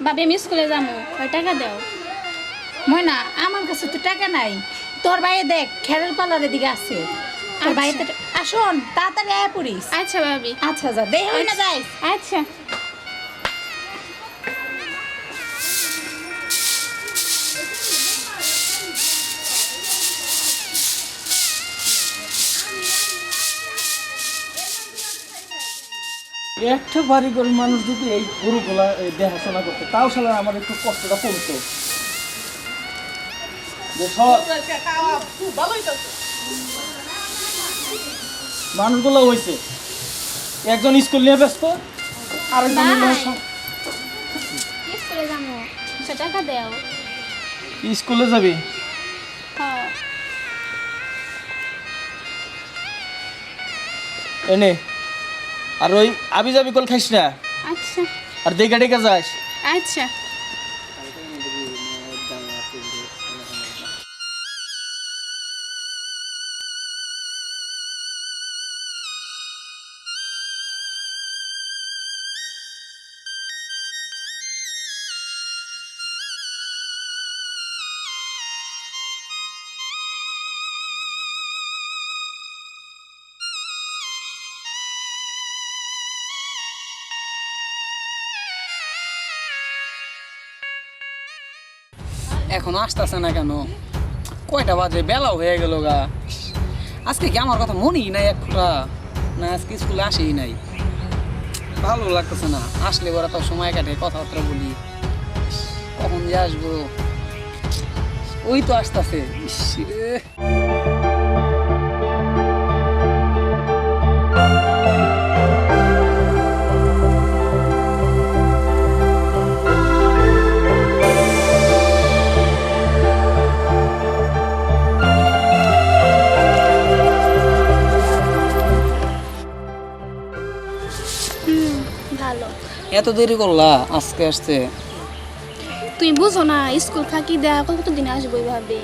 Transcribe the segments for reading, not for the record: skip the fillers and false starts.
ভাবি আমি স্কুলে যাবো, কয় টাকা দাও। ময়না আমার কাছে তো টাকা নাই, তোর ভাই দেখ খেরের পালারের দিকে আছে, তোর ভাই আসুন তাড়াতাড়ি আয় পড়িস। আচ্ছা ভাবি। আচ্ছা যা দেখ হই না যাই। আচ্ছা একটা বাড়ি করে মানুষ যদি এই গরুগুলা দেখাশোনা করতো তাও সালা আমার একটু কষ্টটা কমতো। মানুষগুলো হয়েছে একজন স্কুল নিয়ে ব্যস্ত, আরেকজন স্কুলে যাবো, টাকা দাও। স্কুলে যাবি? হ্যাঁ। এনে আর ওই আবি যাবি কল খাইস না, আচ্ছা আর দেখা ডেকে যাস। আচ্ছা এখন আসতেছে না কেন? কয়টা বাজে? বেলাও হয়ে গেল গা। আজকে কি আমার কথা মনেই নাই এক ফোঁটা? না আজকে স্কুলে আসেই নাই, ভালো লাগতেছে না। আসলে ওরা তো সময় কাটে, কথাবার্তা বলি, কখন যে আসবো। ওই তো আসতেছে। ভালো। এত দেরি করলা আজকে আসতে? তুই বুঝো না, স্কুল ফাঁকি দেয়া কতদিন আসবো ভাবে।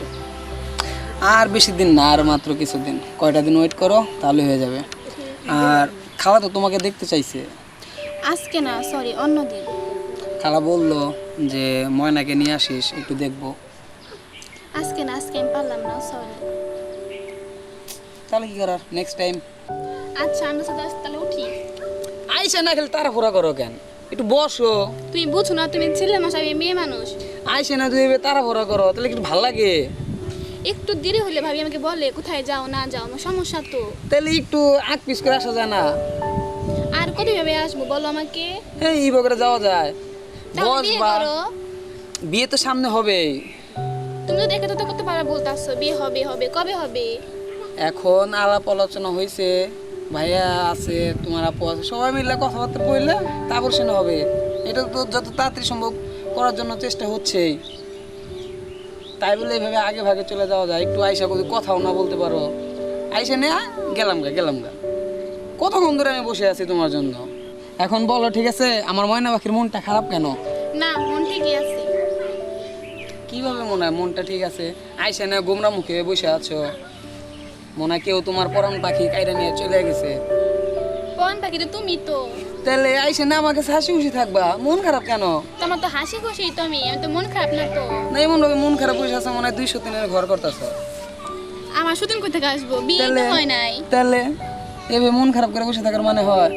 আর বেশি দিন না, আর মাত্র কিছুদিন, কয়টা দিন ওয়েট করো তাহলে হয়ে যাবে। আর খালা তো তোমাকে দেখতে চাইছে। আজকে না, সরি অন্য দিন। খালা বললো যে ময়নাকে নিয়ে আসিস, একটু দেখবো। আজকে না, আজকে আমি পারলাম না, সরি। তাহলে কি করার, নেক্সট টাইম। আচ্ছা আমরা সাথে তাহলে উঠি। আইসা না খেলে তাড়াহুড়া করো কেন? একটু বসো। তুই বুঝো না, তুমি ছেলে মানুষ, আমি মেয়ে মানুষ। আইসা না তুই তাড়াহুড়া করো, তাহলে একটু ভাল লাগে। একটু দেরি হলে ভাবি আমাকে বলে কোথায় যাও না যাও, আমার সমস্যা তো। তাহলে একটু আগ পিস করে আসা যায় না? আর কত ভাবে আসবো বলো আমাকে? হ্যাঁ এই বকরে যাওয়া যায়। তাহলে বস বিয়ে বা করো। বিয়ে তো সামনে হবে। তুমি তো দেখে তো কতবার বলতাছো বিয়ে হবে হবে, কবে হবে? এখন আলাপ আলোচনা হয়েছে, ভাইয়া আছে, তোমার আপু আছে, সবাই মিলে কথাবার্তা বললে তারপর সে হবে। এটা তো যত তাড়াতাড়ি সম্ভব করার জন্য চেষ্টা হচ্ছেই। তাই বলে এইভাবে আগে ভাগে চলে যাওয়া যায়? একটু আইসা যদি কথাও না বলতে পারো, আইসা নে গেলাম গা। কতক্ষণ ধরে আমি বসে আছি তোমার জন্য। এখন বলো, ঠিক আছে, আমার ময়না পাখির মনটা খারাপ কেন? না, মন ঠিকই আছে। কিভাবে মনে হয় মনটা ঠিক আছে? আইসা না গোমরা মুখে বসে আছো, মনে হয় কেউ তোমার পরাণ পাখি কাইরা নিয়ে চলে গেছে। কোন পাখি তো তুমি তো। তাহলে আইসা না আমার কাছে হাসি খুশি থাকবা, মন খারাপ কেন? তোমার তো হাসি খুশি তো, আমি তো মন খারাপ না তো। না এমন ভাবে মন খারাপ বসে আছে, মনে হয় 200 দিনের ঘর করতেছো। আমার সুদিন কই থেকে আসবো, বিয়ে তো হয় নাই। তাহলে এভাবে মন খারাপ করে বসে থাকার মানে হয়?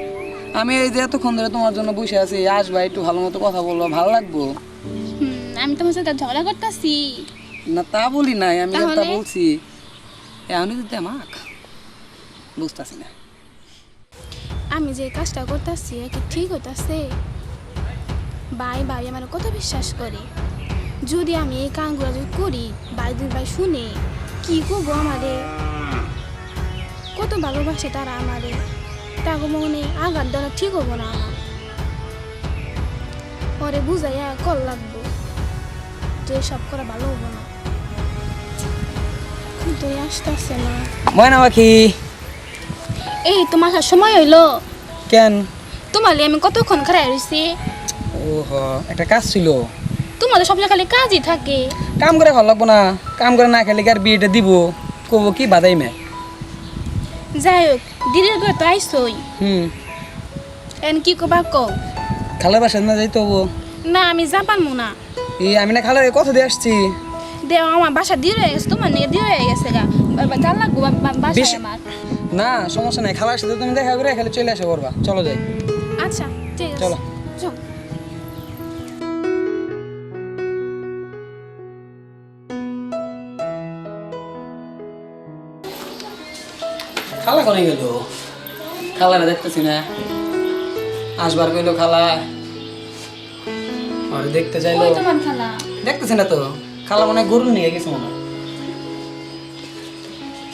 আমি এই যে এতক্ষণ ধরে তোমার জন্য বসে আছি, আসবা একটু ভালো মতো কথা বলবো, ভালো লাগবো। আমি তোমার সাথে ঝগড়া করতেছি না তা বলি নাই, আমি তাহলে? যেটা বলছি এমনি দিতে আমাক বুঝতেছি না। আমি যে কাজটা করতেছি কি ঠিক হইতাছে? ভাই আমার কত বিশ্বাস করে, যদি আমি এই কাজগুলো যদি করি, ভাই শুনে কি করবো? আমারে কত ভালোবাসে তারা আমারে, তাকে মনে আঘাত দেওয়া ঠিক হবো না আমার। পরে বুঝাইয়া কল লাগবো যে সব করা ভালো হবো না। কিন্তু আসতেছে না। ময়না পাখি, এই তোমার আসার সময় হইলো? কেন? তোমার আমি কতক্ষণ খারাপ রয়েছি। ওহো, একটা কাজ ছিল। তোমাদের সব খালি কাজই থাকে। কাম করে ভালো লাগবো না? কাম করে না খেলে কি আর বিয়েটা দিব? কব কি বাদাই মে। যাই হোক, দিদির ঘরে তো আইসই, এন কি কবা কও। খালার বাসায় না যাইতে হবো। না আমি যা পারবো না। আমি না খালার কথা দিয়ে আসছি। দেও আমার বাসা দিয়ে হয়ে গেছে, তোমার নিয়ে দিয়ে হয়ে গেছে গা, জান লাগবো বাসায় আমার। না সমস্যা নাই, খালার সাথে তুমি দেখা করে খালি চলে আসে করবা। চলো যাই। আচ্ছা ঠিক আছে চলো। চল। খালা কোনে গেল? খালারা দেখতেছি না, আসবার কইলো খালা, আর দেখতে চাইলো, ওই তোমার খালা। দেখতেছি না তো। খালা মনে হয় গরু নিয়ে গেছে মনে হয়।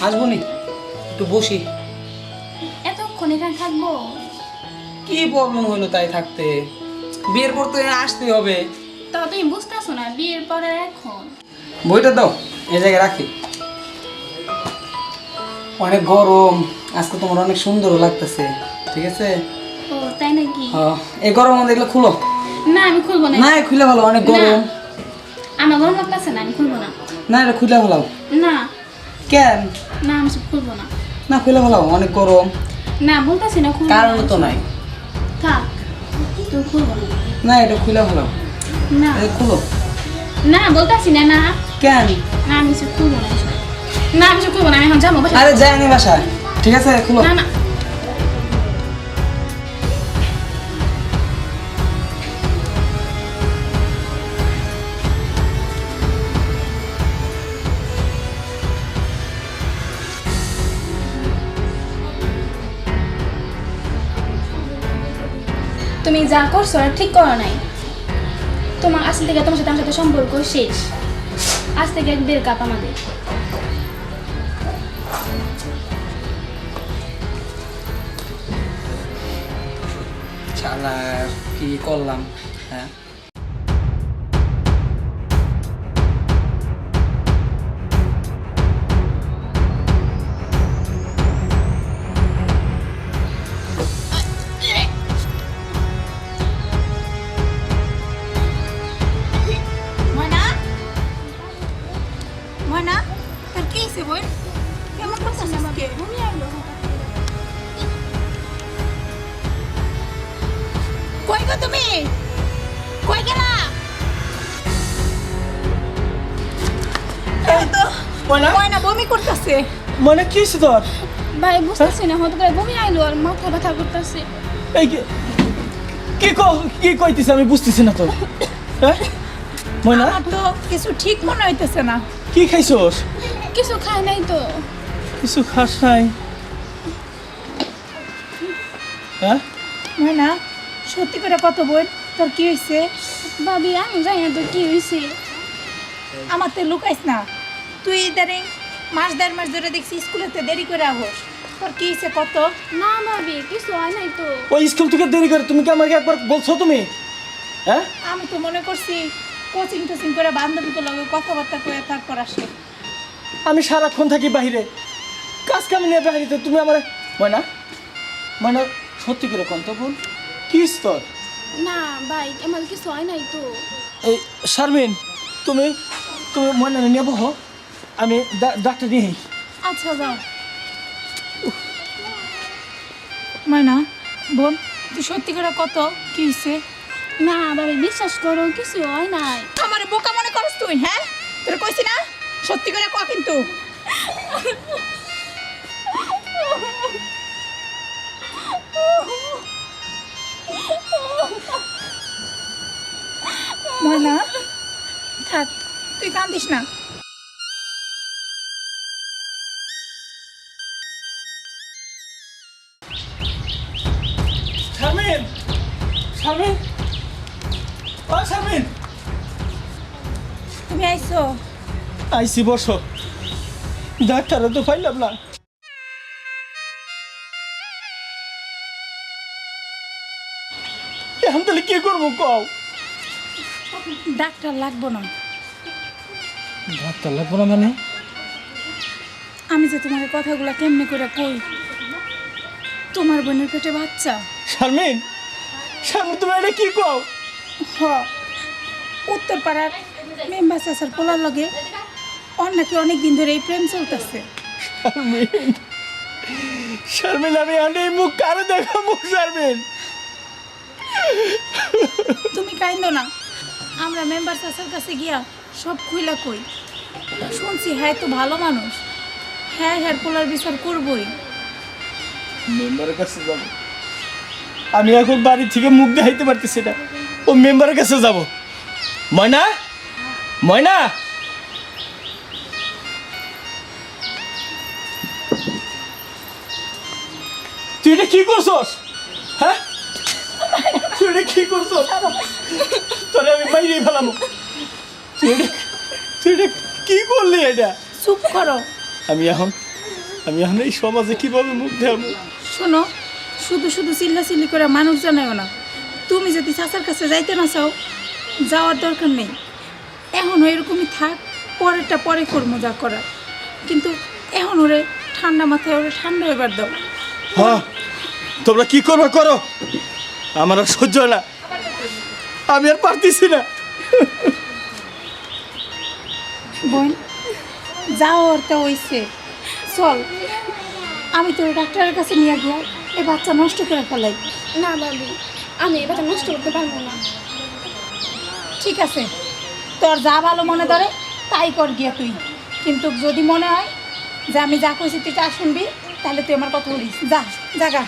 আসবো নি, একটু বসি। এতক্ষণ এখানে থাকবো? কি প্রবলেম হইলো তাই থাকতে? বিয়ের পর তো আসতেই হবে। তাও তুমি বুঝতেছো না বিয়ের পরে এখন? বইটা দাও, এই জায়গায় রাখি। অনেক গরম আজকে, তোমার অনেক সুন্দর লাগতেছে। ঠিক আছে? ও তাই নাকি? এই গরম দেখলে খুলো। না আমি খুলবো না। না খুলে ভালো, অনেক গরম। আমার গরম লাগতেছে না, আমি খুলবো না। না এটা খুলে ভালো। না কেন? না আমি সব খুলবো না। না খুলে ভালো, অনেক গরম। না বলতেছি না খুলবো কারণ না। তো নাই। থাক তুই খুলবো না। না এটা খুলে ভালো, না এটা খুলো। না বলতেছি না। না কেন? না আমি সব খুলবো না এসব। না আমি সব খুলবো না, আমি এখন যাবো বাসায়। আরে যাই আমি বাসায়। ঠিক আছে খুলো। না না তুমি যা করছো আর ঠিক করো নাই। তোমার আজ থেকে তোমার সাথে আমার সাথে সম্পর্ক শেষ। আজ থেকে ব্রেকআপ আমাদের। শালার কি করলাম? হ্যাঁ ময়না, ময়না, তোর কি হয়েছে বোন? কেমন করছিস আজকে? কই গো তুমি? কই গেলা? এই তো ময়না? ময়না বমি করতেছে। মানে কি হয়েছে তোর? ভাই বুঝতেছি না, হঠাৎ করে বমি আইলো আর মাথা ব্যথা করতেছে। এই কি কইতিস আমি বুঝতেছি না তো। হ্যাঁ ময়না, আমার তো কিছু ঠিক মনে হইতেছে না। কি খাইছস? কিছু খাই নাই তো। কিছু খাস নাই? হ্যাঁ ময়না, সত্যি করে কত বোন, তোর কি হয়েছে? ভাবি আমি জানি না তো কি হয়েছে। আমার তো লুকাইস না। তুই ইদারিং মাস দেড় মাস ধরে দেখছি স্কুলেতে দেরি করে আহস। তোর কি হয়েছে কত? না ভাবি কিছু হয় নাই তো। ওই স্কুল থেকে দেরি করে তুমি কি আমাকে একবার বলছো তুমি? হ্যাঁ আমি তো মনে করছি কোচিং টোচিং করে বান্ধবীকে লগে কথাবার্তা কয়ে তারপর আসে। আমি সারাক্ষণ থাকি বাইরে, কাজ কামি নিয়ে বাইরে, তুমি আমার ময়না মানে সত্যি করে কন তো বোন, কি হইছে তোর? না ভাই আমার কিছু হয় নাই তো। এই শারমিন, তুমি তুমি ময়না নিয়ে বহো, আমি ডাক্তার নিয়ে আই। আচ্ছা যাও। ময়না বোন, তুই সত্যি করে কত কি হয়েছে? না ভাবি বিশ্বাস করো কিছু হয় নাই। আমার বোকা মনে করছ তুই? হ্যাঁ তোর কইছি না সত্যি করে ক কিন্তু। ময়না থাক, তুই কান্দিস না। শারমিন, শারমিন, ও শারমিন, তুমি আইছো? আইসি বসো। ডাক্তারও তো পাইলাম না। এখন তাহলে কি করবো কও? ডাক্তার লাগবো না। ডাক্তার লাগবো না মানে? আমি যে তোমার এই কথাগুলো কেমনে করে কই? তোমার বোনের পেটে বাচ্চা। শারমিন, শারমিন তুমি এটা কি কও? হ, উত্তর পাড়ার মেম্বার চাচার পোলার লগে ওর নাকি অনেক দিন ধরে এই প্রেম চলতেছে। শারমিন, শারমিন আমি আনে মুখ কারো দেখাবো শারমিন? তুমি কাইন্দো না, আমরা মেম্বার চাচার কাছে গিয়া সব খুইলা কই। শুনছি হ্যাঁ তো ভালো মানুষ, হ্যাঁ হ্যাঁ পোলার বিচার করবই। মেম্বারের কাছে যাব, আমি এখন বাড়ি থেকে মুখ দেখাইতে পারতেছি না, ও মেম্বারের কাছে যাব। ময়না, ময়না, তুই এটা কি করছস? হ্যাঁ, তুই এটা কি করছস? তোরে আমি বাইরে ফেলাম। তুই এটা কি করলি? এটা চুপ করো। আমি এখন এই সমাজে কিভাবে মুখ দেখাবো? শোনো, শুধু শুধু চিল্লাচিল্লি করে মানুষ জানাও না। তুমি যদি চাচার কাছে যাইতে না চাও, যাওয়ার দরকার নেই। এখন এরকমই থাক, পরেরটা পরে করবো যা করার। কিন্তু এখন ওরে ঠান্ডা মাথায় ওরে ঠান্ডা এবার দাও। হ্যাঁ, তোমরা কি করবে করো, আমার আর সহ্য হয় না, আমি আর পারতেছি না। বোন, যাও ওরটা হইছে, চল আমি তোর ডাক্তারের কাছে নিয়ে গিয়া এই বাচ্চা নষ্ট করে ফেলাই। না ভাবি, আমি এবার নষ্ট করতে পারবো না। ঠিক আছে, তোর যা ভালো মনে ধরে তাই কর গিয়া তুই। কিন্তু যদি মনে হয় যে আমি যা কইছি তুই তা শুনবি, তাহলে তুই আমার কথা বলিস। যা জাগা।